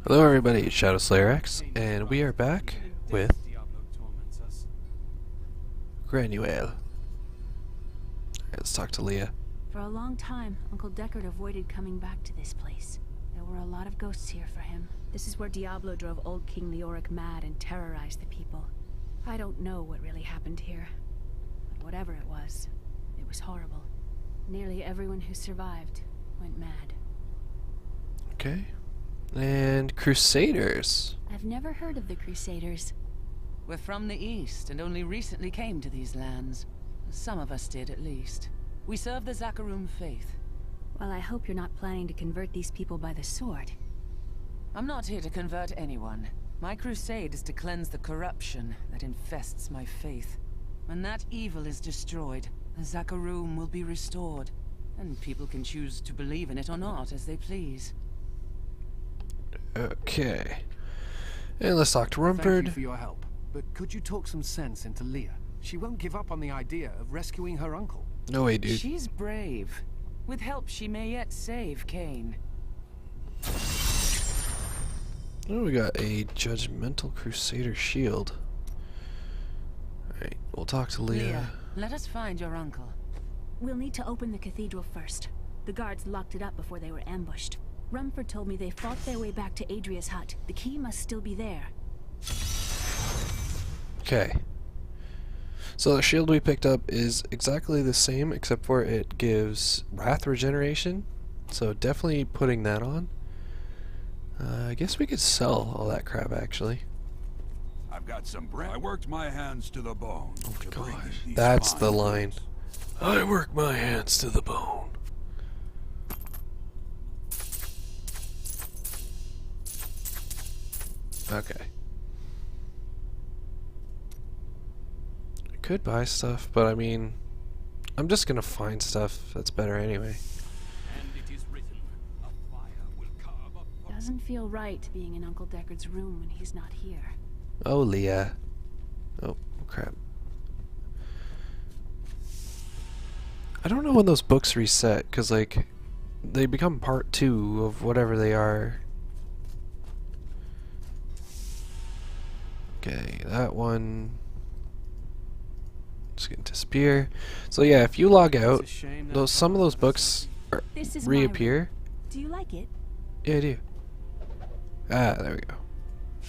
Hello everybody, it's ShadowSlayerX, and we are back with Granuaille. Alright, let's talk to Leah. For a long time, Uncle Deckard avoided coming back to this place. There were a lot of ghosts here for him. This is where Diablo drove old King Leoric mad and terrorized the people. I don't know what really happened here, but whatever it was horrible. Nearly everyone who survived went mad. Okay. And Crusaders. I've never heard of the Crusaders. We're from the East and only recently came to these lands. Some of us did, at least. We serve the Zakarum faith. Well, I hope you're not planning to convert these people by the sword. I'm not here to convert anyone. My crusade is to cleanse the corruption that infests my faith. When that evil is destroyed, the Zakarum will be restored, and people can choose to believe in it or not as they please. Okay. And let's talk to Rumford. Thank you for your help, but could you talk some sense into Leah? She won't give up on the idea of rescuing her uncle. No way, dude. She's brave. With help, she may yet save Cain. Oh, we got a judgmental Crusader shield. Alright, we'll talk to Leah. Let us find your uncle. We'll need to open the cathedral first. The guards locked it up before they were ambushed. Rumford told me they fought their way back to Adria's hut. The key must still be there. Okay. So the shield we picked up is exactly the same, except for it gives wrath regeneration. So definitely putting that on. I guess we could sell all that crap, actually. I've got some bread. I worked my hands to the bone. Oh my gosh, that's the line. I work my hands to the bone. Okay. I could buy stuff, but I mean, I'm just gonna find stuff that's better anyway. Doesn't feel right being in Uncle Deckard's room when he's not here. Oh, Leah. Oh, crap. I don't know when those books reset, because, like, they become part 2 of whatever they are. Okay, that one. Just gonna disappear. So yeah, if you log out, some of those books reappear. Do you like it? Yeah, I do. Ah, there we go.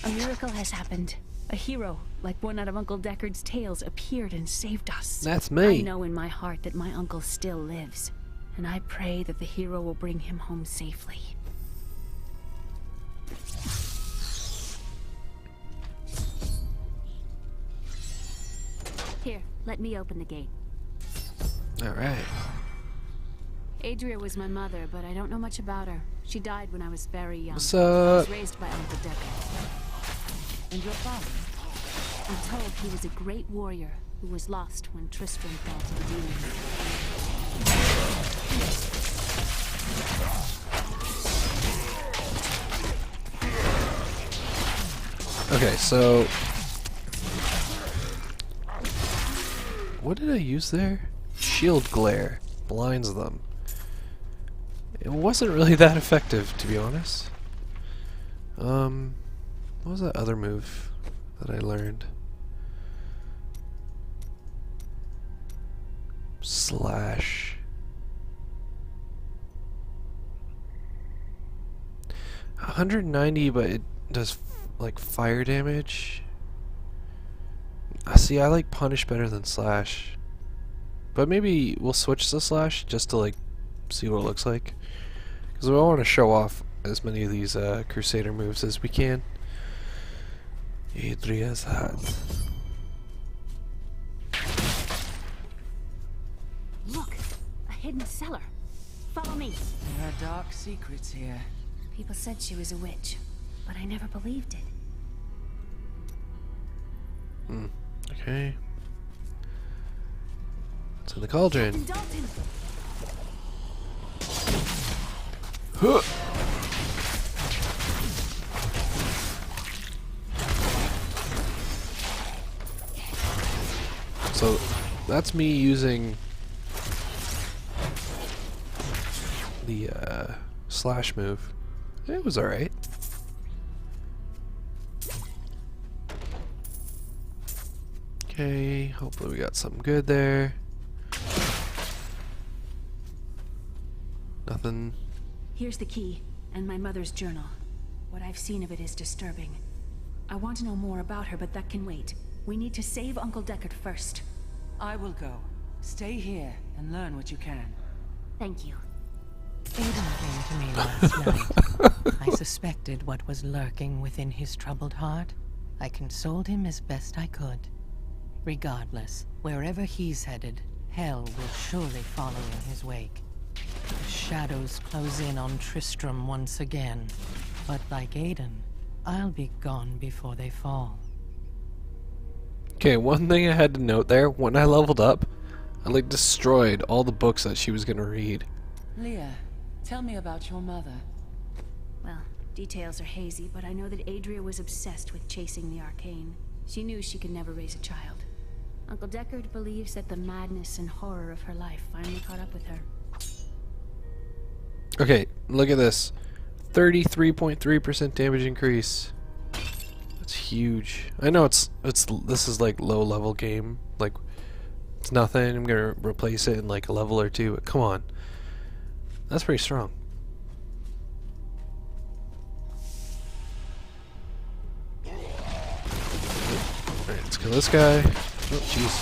A miracle has happened. A hero, like one out of Uncle Deckard's tales, appeared and saved us. That's me. I know in my heart that my uncle still lives, and I pray that the hero will bring him home safely. Here, let me open the gate. Alright. Adria was my mother, but I don't know much about her. She died when I was very young. What's I up? was raised by Uncle Deckard. And your father? I'm told he was a great warrior who was lost when Tristram fell to the demons. Okay, so what did I use there? Shield glare blinds them. It wasn't really that effective, to be honest. What was that other move that I learned? Slash. 190, but it does like fire damage. See, I like punish better than slash, but maybe we'll switch to slash just to like see what it looks like, because we want to show off as many of these Crusader moves as we can. Adria's hut. Look, a hidden cellar. Follow me. There are dark secrets here. People said she was a witch, but I never believed it. Okay. It's in the cauldron. Dalton. Huh. So that's me using the slash move. It was alright. Okay, hopefully we got something good there. Nothing. Here's the key, and my mother's journal. What I've seen of it is disturbing. I want to know more about her, but that can wait. We need to save Uncle Deckard first. I will go. Stay here and learn what you can. Thank you. Aiden came to me last night. I suspected what was lurking within his troubled heart. I consoled him as best I could. Regardless, wherever he's headed, hell will surely follow in his wake. The shadows close in on Tristram once again. But like Aiden, I'll be gone before they fall. Okay, one thing I had to note there, when I leveled up, I like destroyed all the books that she was gonna read. Leah, tell me about your mother. Well, details are hazy, but I know that Adria was obsessed with chasing the arcane. She knew she could never raise a child. Uncle Deckard believes that the madness and horror of her life finally caught up with her. Okay, look at this. 33.3% damage increase. That's huge. I know this is like low level game. Like it's nothing. I'm gonna replace it in like a level or two, but come on. That's pretty strong. Alright, let's kill this guy. Oh jeez.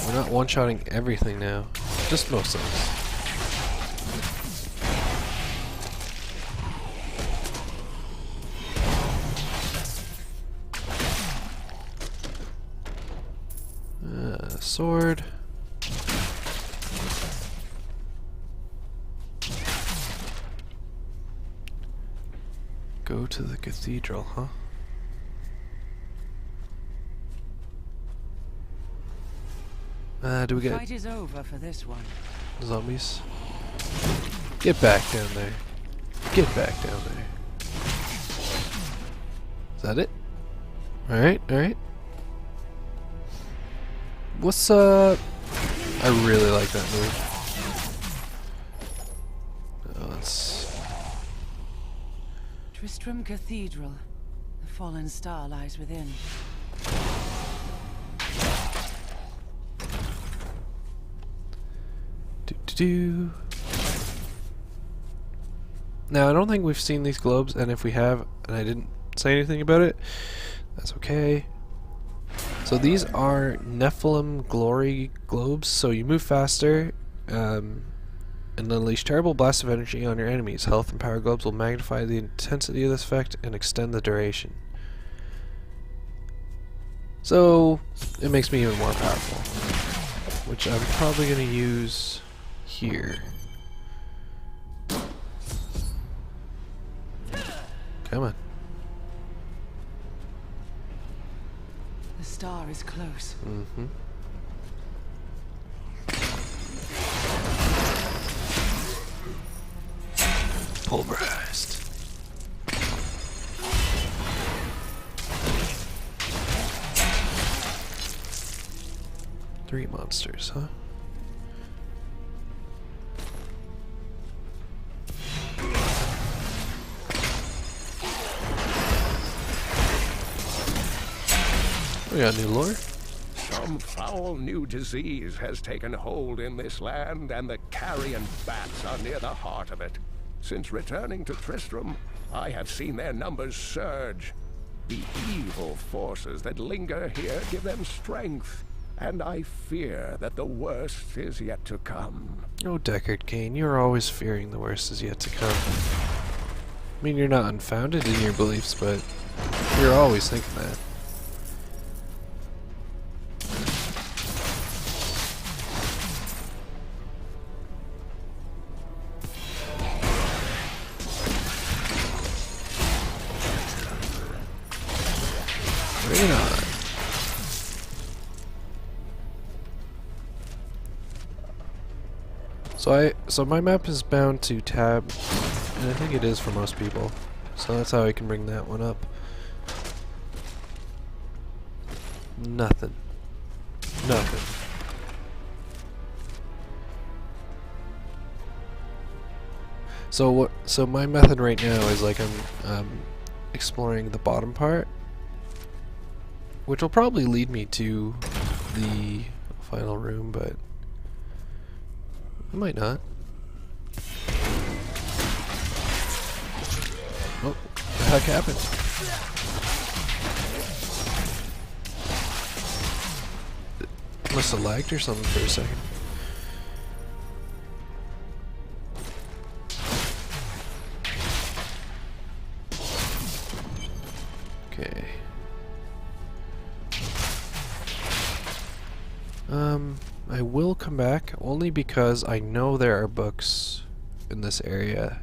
We're not one-shotting everything now. Just most of this. Sword. Go to the cathedral, huh? Do we The get fight is over for this one. zombies? Get back down there. Get back down there. Is that it? Alright, alright. What's I really like that move. Oh, that's Tristram Cathedral. The fallen star lies within. do. Now I don't think we've seen these globes, and if we have, and I didn't say anything about it, that's okay. So these are Nephilim Glory globes, so you move faster and unleash terrible blasts of energy on your enemies. Health and power globes will magnify the intensity of this effect and extend the duration. So it makes me even more powerful, which I'm probably going to use here. Come on. The star is close. Mm-hmm. Pulverized. Three monsters, huh? We got new lore. Some foul new disease has taken hold in this land, and the carrion bats are near the heart of it. Since returning to Tristram, I have seen their numbers surge. The evil forces that linger here give them strength, and I fear that the worst is yet to come. Oh, Deckard, Cain, you're always fearing the worst is yet to come. I mean, you're not unfounded in your beliefs, but you're always thinking that. Bring it on. So my map is bound to tab, and I think it is for most people. So that's how I can bring that one up. Nothing. Nothing. So my method right now is like I'm exploring the bottom part. which will probably lead me to the final room, but it might not. Oh, what the heck happened? It must have lagged or something for a second. Okay. I will come back only because I know there are books in this area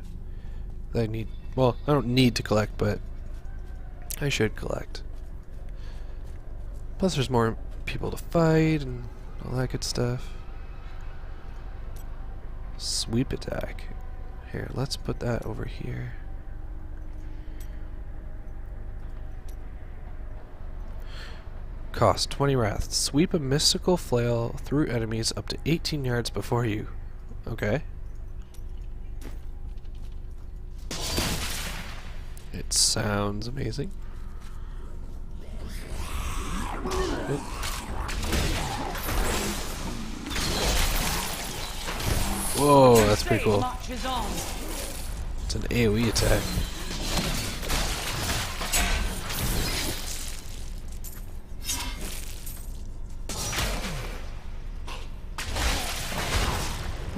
that I need. Well, I don't need to collect, but I should collect. Plus, there's more people to fight and all that good stuff. Sweep attack. Here, let's put that over here. Cost 20 wrath. Sweep a mystical flail through enemies up to 18 yards before you. Okay. It sounds amazing. Whoa, that's pretty cool. It's an AoE attack.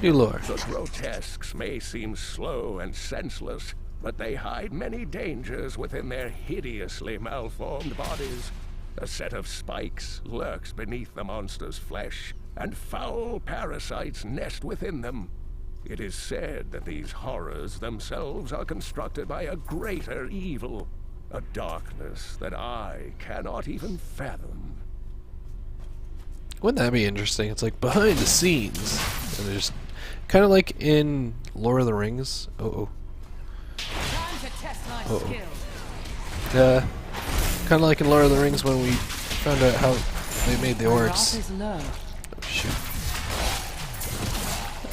New lore. The grotesques may seem slow and senseless, but they hide many dangers within their hideously malformed bodies. A set of spikes lurks beneath the monster's flesh, and foul parasites nest within them. It is said that these horrors themselves are constructed by a greater evil, a darkness that I cannot even fathom. Wouldn't that be interesting? It's like behind the scenes. And there's kind of like in Lord of the Rings. Kind of like in Lord of the Rings when we found out how they made the orcs. Oh shoot.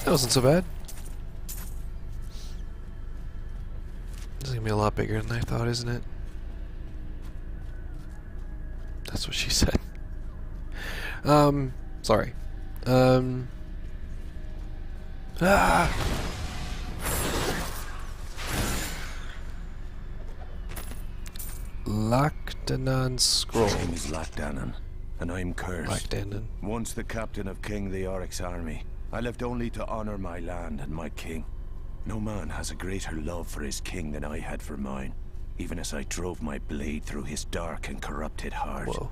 That wasn't so bad. This is gonna be a lot bigger than I thought, isn't it? That's what she said. Sorry. Lacdanan scroll. My name is Lacdanan, and I'm cursed. Lacdanan. Once the captain of King Leoric's army, I lived only to honor my land and my king. No man has a greater love for his king than I had for mine, even as I drove my blade through his dark and corrupted heart. Whoa.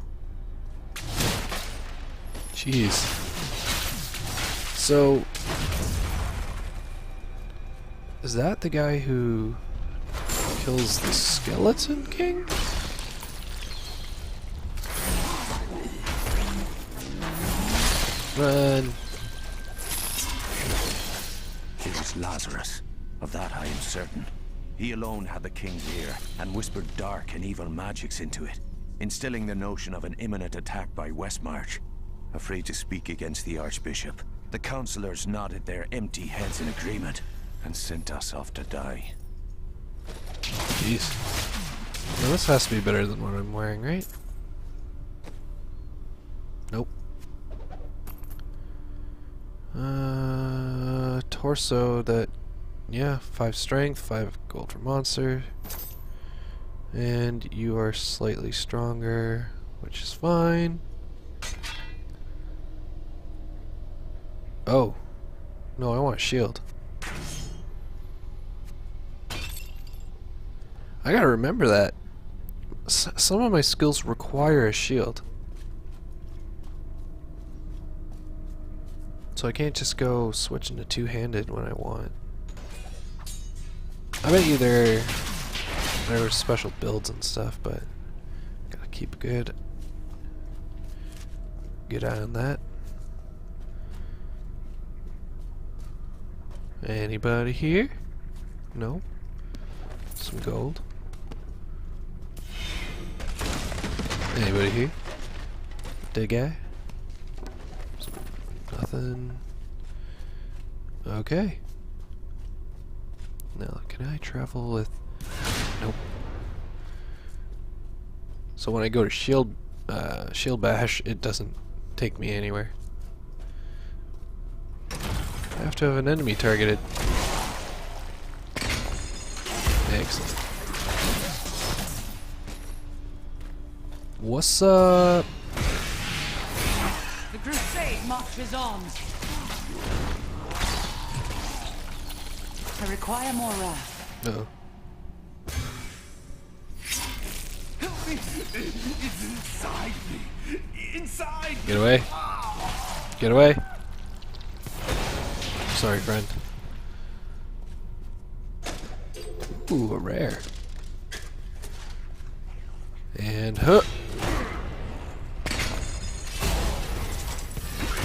Jeez. So, is that the guy who kills the Skeleton King? Run. It was Lazarus. Of that I am certain. He alone had the king's ear and whispered dark and evil magics into it, instilling the notion of an imminent attack by Westmarch. Afraid to speak against the Archbishop, the councillors nodded their empty heads in agreement and sent us off to die. Jeez. Now this has to be better than what I'm wearing, right? Nope. Torso that, yeah, 5 strength, 5 gold for monster. And you are slightly stronger, which is fine. Oh. No, I want a shield. I gotta remember that. Some of my skills require a shield. So I can't just go switch into two-handed when I want. I bet you there are special builds and stuff, but gotta keep a good eye on that. Anybody here? No? Some gold. Anybody here? Dead guy? Nothing. Okay. Now, can I travel with... Nope. So when I go to shield shield bash, it doesn't take me anywhere. I have to have an enemy targeted. Excellent. What's up? The crusade marches on. I require more wrath. No. It's inside me. Inside. Get away. Get away. Sorry, friend. Ooh, a rare. And huh.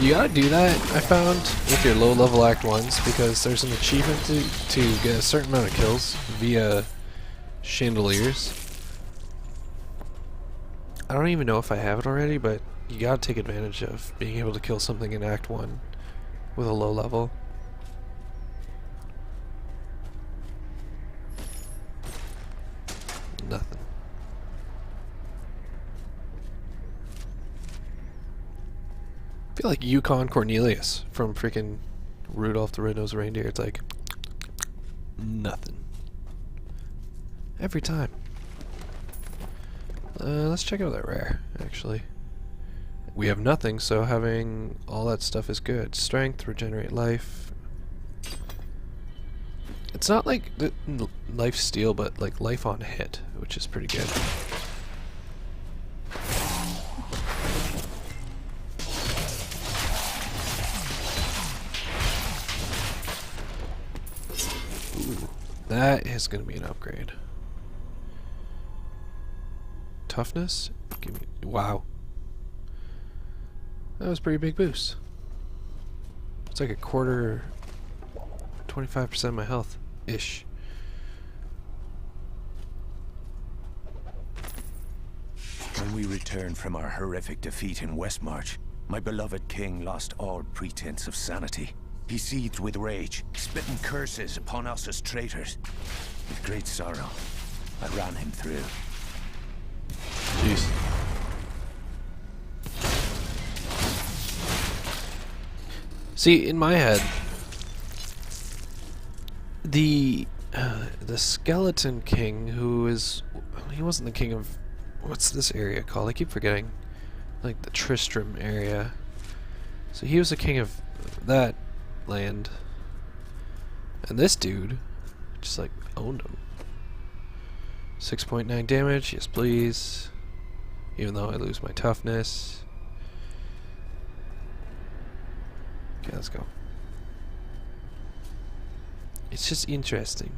You gotta do that, I found, with your low level Act 1s, because there's an achievement to get a certain amount of kills via chandeliers. I don't even know if I have it already, but you gotta take advantage of being able to kill something in Act 1 with a low level. Nothing. I feel like Yukon Cornelius from freaking Rudolph the Red-Nosed Reindeer. It's like nothing. Every time. Let's check out that rare, actually. We have nothing, so having all that stuff is good. Strength, regenerate life. It's not like the life steal, but like life on hit, which is pretty good. Ooh, that is going to be an upgrade. Toughness? Give me, wow. That was a pretty big boost. It's like a quarter, 25% of my health-ish. When we returned from our horrific defeat in Westmarch, my beloved king lost all pretense of sanity. He seethed with rage, spitting curses upon us as traitors. With great sorrow, I ran him through. Jeez. See, in my head, the skeleton king, who is, he wasn't the king of, what's this area called? I keep forgetting. Like the Tristram area. So he was the king of that land. And this dude just like owned him. 6.9 damage, yes please. Even though I lose my toughness. Okay, let's go. It's just interesting.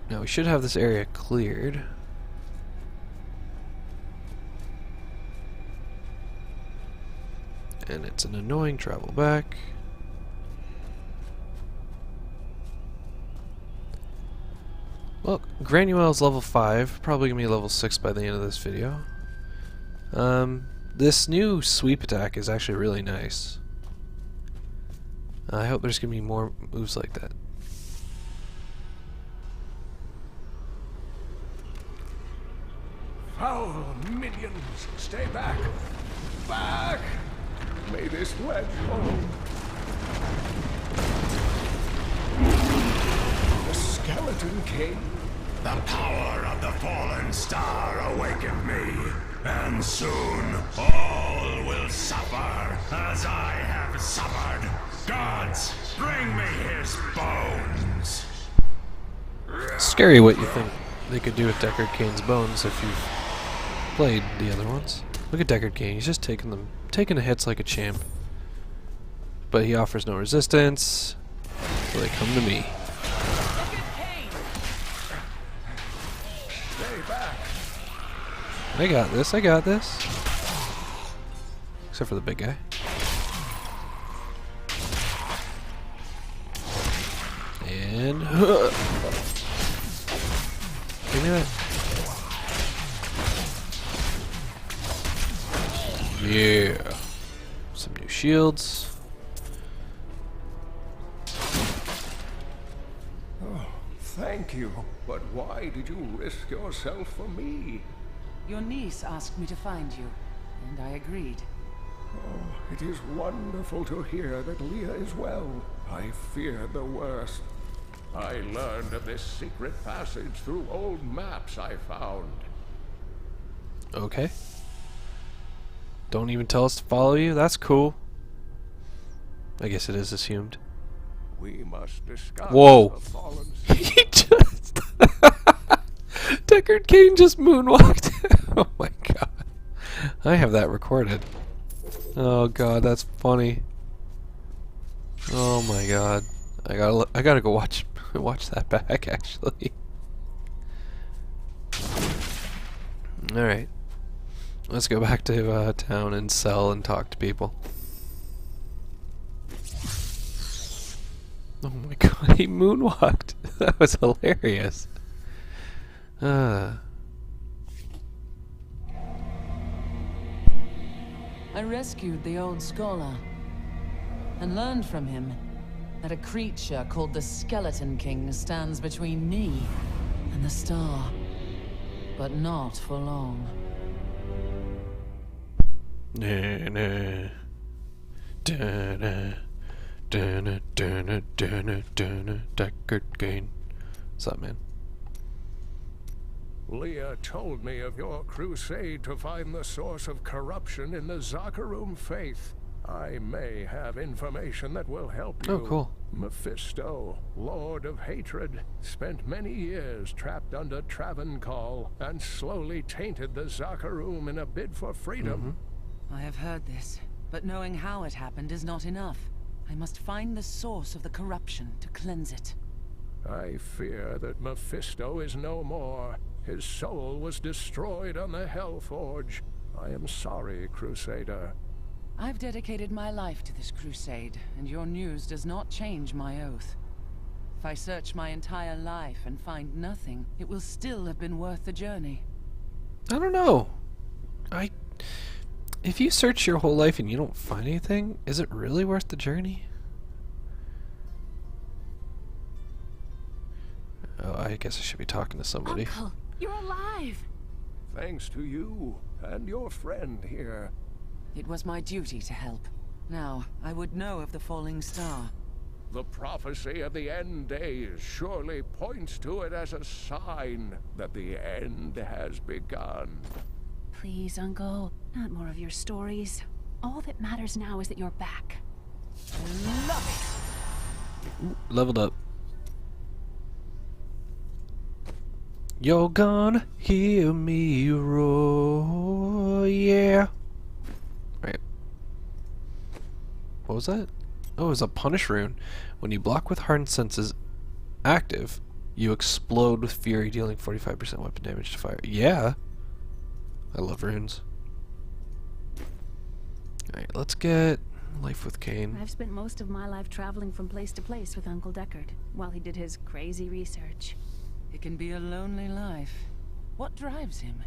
Now we should have this area cleared. And it's an annoying travel back. Well, Granuaile's level 5, probably gonna be level 6 by the end of this video. This new sweep attack is actually really nice. I hope there's gonna be more moves like that. Foul minions, stay back! Back! May this wedge hold. The Skeleton King? The power of the fallen star awakened me, and soon all will suffer as I have suffered. Gods, bring me his bones! Scary what you think they could do with Deckard Cain's bones if you've played the other ones. Look at Deckard Cain, he's just taking the hits like a champ. But he offers no resistance, so they come to me. I got this, I got this. Except for the big guy. And give me that. Yeah. Some new shields. Thank you, but why did you risk yourself for me? Your niece asked me to find you, and I agreed. Oh, it is wonderful to hear that Leah is well. I feared the worst. I learned of this secret passage through old maps I found. Okay. Don't even tell us to follow you? That's cool. I guess it is assumed. We must discuss Whoa. the fallen He just... Deckard Cain just moonwalked. Oh my god. I have that recorded. Oh god, that's funny. Oh my god. I gotta go watch that back actually. Alright. Let's go back to town and sell and talk to people. Oh my god, he moonwalked. That was hilarious. I rescued the old scholar and learned from him that a creature called the Skeleton King stands between me and the star, but not for long. Deckard Cain. What's up, man? Leah told me of your crusade to find the source of corruption in the Zakarum faith. I may have information that will help you. Oh, cool. Mephisto, Lord of Hatred, spent many years trapped under Travancore and slowly tainted the Zakarum in a bid for freedom. I have heard this, but knowing how it happened is not enough. I must find the source of the corruption to cleanse it. I fear that Mephisto is no more. His soul was destroyed on the Hellforge. I am sorry, Crusader. I've dedicated my life to this crusade, and your news does not change my oath. If I search my entire life and find nothing, it will still have been worth the journey. I don't know. If you search your whole life and you don't find anything, is it really worth the journey? Oh, I guess I should be talking to somebody. Uncle, you're alive! Thanks to you and your friend here. It was my duty to help. Now, I would know of the falling star. The prophecy of the end days surely points to it as a sign that the end has begun. Please, Uncle, not more of your stories. All that matters now is that you're back. Love it! Ooh, leveled up. You're gonna hear me roar, yeah. Right. What was that? Oh, it was a punish rune. When you block with hardened senses active, you explode with fury, dealing 45% weapon damage to fire. Yeah. I love runes. Alright, let's get life with Cain. I've spent most of my life traveling from place to place with Uncle Deckard while he did his crazy research. It can be a lonely life. What drives him?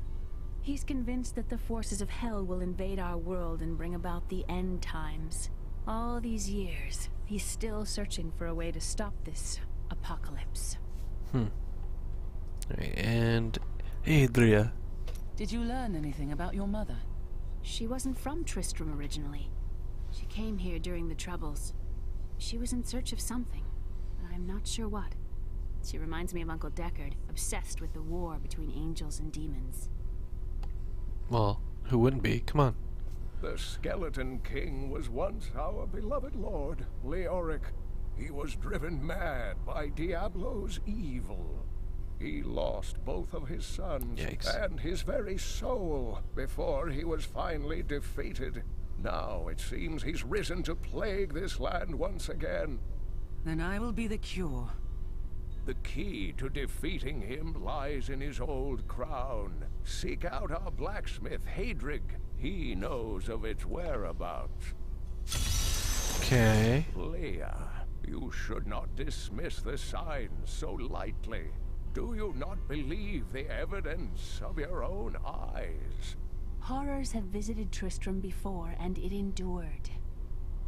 He's convinced that the forces of hell will invade our world and bring about the end times. All these years, he's still searching for a way to stop this apocalypse. Alright, and Adria. Did you learn anything about your mother? She wasn't from Tristram originally. She came here during the Troubles. She was in search of something, but I'm not sure what. She reminds me of Uncle Deckard, obsessed with the war between angels and demons. Well, who wouldn't be? Come on. The Skeleton King was once our beloved lord, Leoric. He was driven mad by Diablo's evil. He lost both of his sons and his very soul before he was finally defeated. Now it seems he's risen to plague this land once again. Then I will be the cure. The key to defeating him lies in his old crown. Seek out our blacksmith, Hadrig. He knows of its whereabouts. Okay. Leah, you should not dismiss the signs so lightly. Do you not believe the evidence of your own eyes? Horrors have visited Tristram before, and it endured.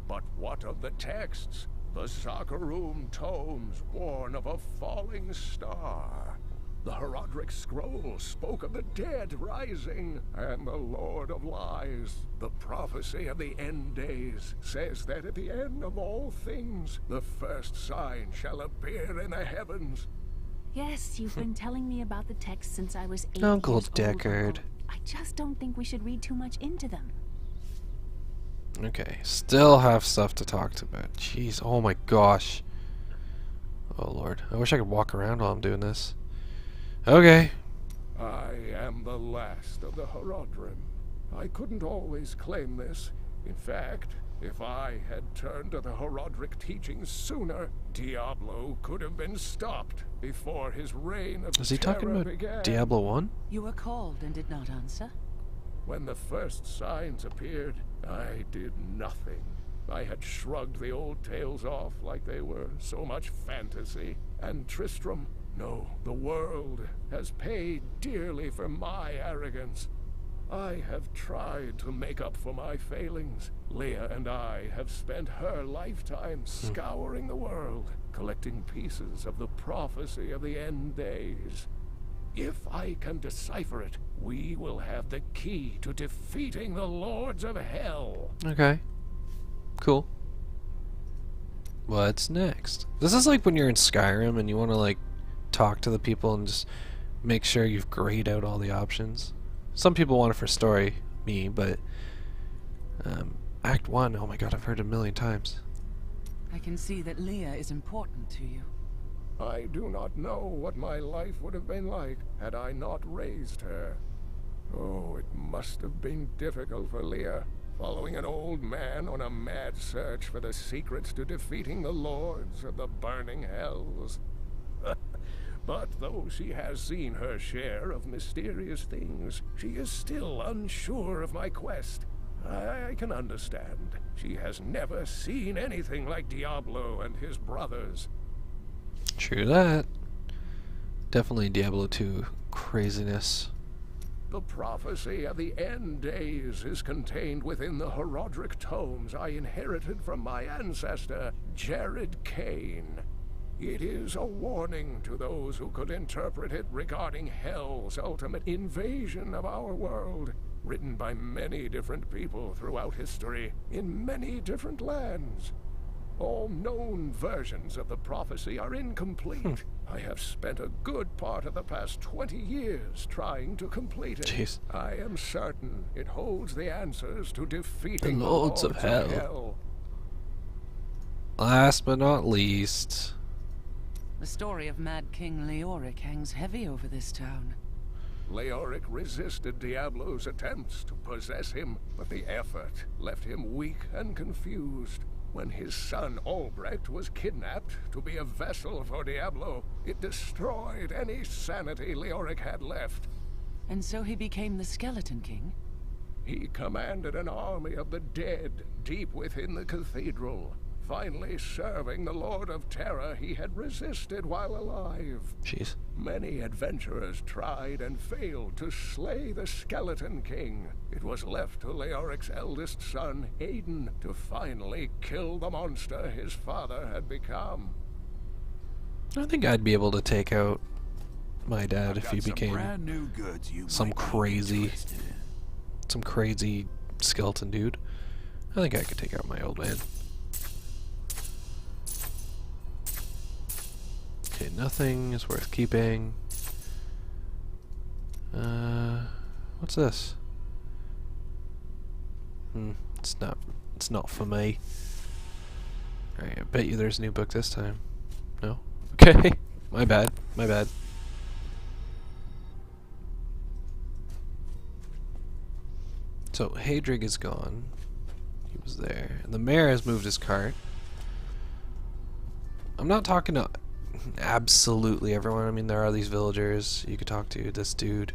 But what of the texts? The Zakarum tomes warn of a falling star. The Horodric scroll spoke of the dead rising, and the Lord of Lies, the prophecy of the end days, says that at the end of all things, the first sign shall appear in the heavens. Yes, you've been telling me about the text since I was 8 Uncle years old, Deckard. Uncle. I just don't think we should read too much into them. Okay, still have stuff to talk about. Jeez, oh my gosh. Oh lord, I wish I could walk around while I'm doing this. Okay. I am the last of the Horodrim. I couldn't always claim this. In fact, if I had turned to the Horodric teachings sooner, Diablo could have been stopped before his reign of Is he talking terror about began. Diablo 1? You were called and did not answer. When the first signs appeared, I did nothing. I had shrugged the old tales off like they were so much fantasy. And Tristram, no, the world has paid dearly for my arrogance. I have tried to make up for my failings. Leah and I have spent her lifetime scouring the world, collecting pieces of the prophecy of the end days. If I can decipher it, we will have the key to defeating the Lords of Hell. Okay. Cool. What's next? This is like when you're in Skyrim and you want to like talk to the people and just make sure you've grayed out all the options. Some people want it for story, me, but Act 1, oh my god, I've heard it a million times. I can see that Leah is important to you. I do not know what my life would have been like had I not raised her. Oh, it must have been difficult for Leah, following an old man on a mad search for the secrets to defeating the Lords of the Burning Hells. But though she has seen her share of mysterious things, she is still unsure of my quest. I can understand. She has never seen anything like Diablo and his brothers. True that. Definitely Diablo 2 craziness. The prophecy of the end days is contained within the Horodric tomes I inherited from my ancestor, Jared Cain. It is a warning to those who could interpret it regarding Hell's ultimate invasion of our world, written by many different people throughout history, in many different lands. All known versions of the prophecy are incomplete. I have spent a good part of the past 20 years trying to complete it. Jeez. I am certain it holds the answers to defeating The Lords of Hell. Hell. Last but not least. The story of Mad King Leoric hangs heavy over this town. Leoric resisted Diablo's attempts to possess him, but the effort left him weak and confused. When his son Albrecht was kidnapped to be a vessel for Diablo, it destroyed any sanity Leoric had left. And so he became the Skeleton King? He commanded an army of the dead deep within the cathedral, finally serving the Lord of Terror he had resisted while alive. Jeez. Many adventurers tried and failed to slay the Skeleton King. It was left to Leoric's eldest son, Aiden, to finally kill the monster his father had become. I think I'd be able to take out my dad if he Got some became brand new goods you some might be crazy interested in. some crazy skeleton dude. I think I could take out my old man. Okay, nothing is worth keeping. What's this? It's not for me. Alright, I bet you there's a new book this time. No? Okay. My bad. So, Hadrig is gone. He was there. And the mayor has moved his cart. I'm not talking to absolutely everyone. I mean, there are these villagers you could talk to. This dude.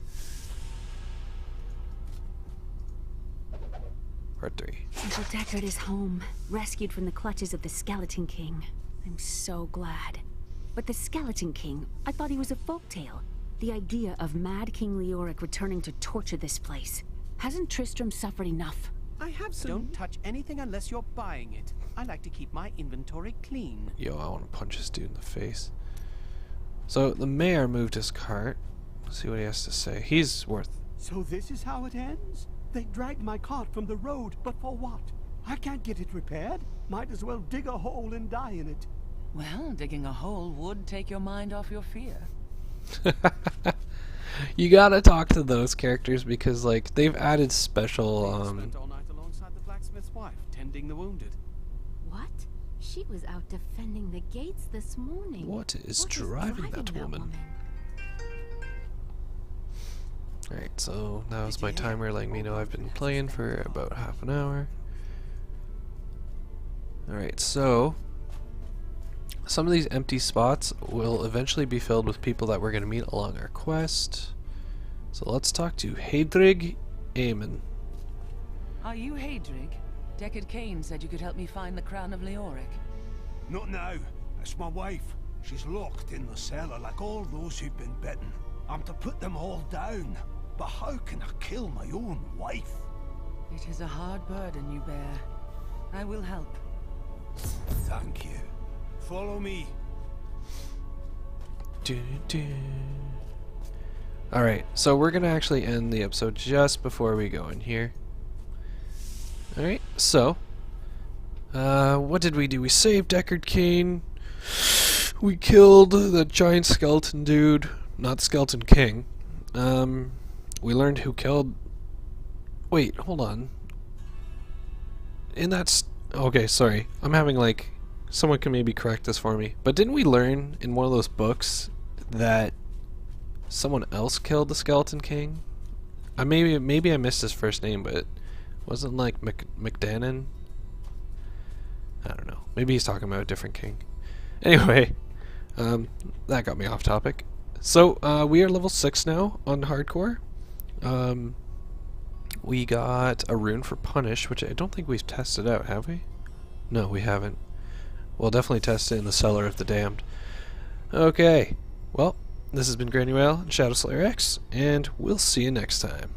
Part 3. Uncle Deckard is home, rescued from the clutches of the Skeleton King. I'm so glad. But the Skeleton King, I thought he was a folktale. The idea of Mad King Leoric returning to torture this place. Hasn't Tristram suffered enough? I have some. Don't touch anything unless you're buying it. I like to keep my inventory clean. Yo, I want to punch this dude in the face. So the mayor moved his cart. Let's see what he has to say. He's worth. So this is how it ends? They dragged my cart from the road, but for what? I can't get it repaired. Might as well dig a hole and die in it. Well, digging a hole would take your mind off your fear. You gotta talk to those characters because, like, they've added special. Spent all night alongside the blacksmith's wife, tending the wounded. What? She was out defending the gates this morning. What is driving that woman? Alright, so that was my timer letting me know I've been playing for about half an hour. Alright, so some of these empty spots will eventually be filled with people that we're going to meet along our quest. So let's talk to Heydrig Aemon. Are you Heydrig? Deckard Cain said you could help me find the crown of Leoric. Not now. It's my wife. She's locked in the cellar like all those who've been bitten. I'm to put them all down. But how can I kill my own wife? It is a hard burden you bear. I will help. Thank you. Follow me. Alright, so we're gonna actually end the episode just before we go in here. Alright, so what did we do? We saved Deckard Cain. We killed the giant skeleton dude, not Skeleton King. We learned who killed. Wait, hold on. Okay, sorry. I'm having like. Someone can maybe correct this for me. But didn't we learn in one of those books that someone else killed the Skeleton King? Maybe I missed his first name, but it wasn't like McDannon. I don't know. Maybe he's talking about a different king. Anyway, that got me off topic. So we are level 6 now on hardcore. We got a rune for punish, which I don't think we've tested out, have we? No, we haven't. We'll definitely test it in the Cellar of the Damned. Okay, well, this has been Granuaille and ShadowSlayerX, and we'll see you next time.